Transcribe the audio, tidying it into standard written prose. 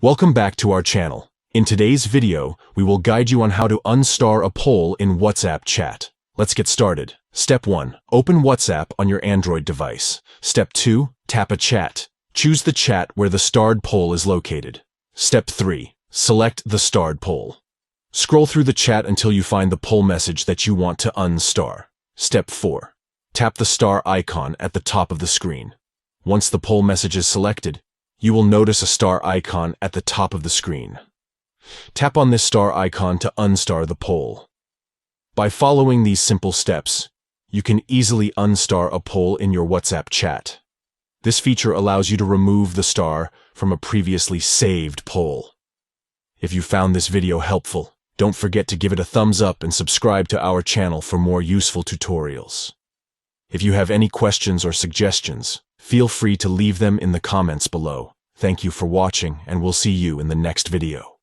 Welcome back to our channel. In today's video, we will guide you on how to unstar a poll in WhatsApp chat. Let's get started. Step 1. Open WhatsApp on your Android device. Step 2. Tap a chat. Choose the chat where the starred poll is located. Step 3. Select the starred poll. Scroll through the chat until you find the poll message that you want to unstar. Step 4. Tap the star icon at the top of the screen. Once the poll message is selected, you will notice a star icon at the top of the screen. Tap on this star icon to unstar the poll. By following these simple steps, you can easily unstar a poll in your WhatsApp chat. This feature allows you to remove the star from a previously saved poll. If you found this video helpful, don't forget to give it a thumbs up and subscribe to our channel for more useful tutorials. If you have any questions or suggestions, feel free to leave them in the comments below. Thank you for watching, and we'll see you in the next video.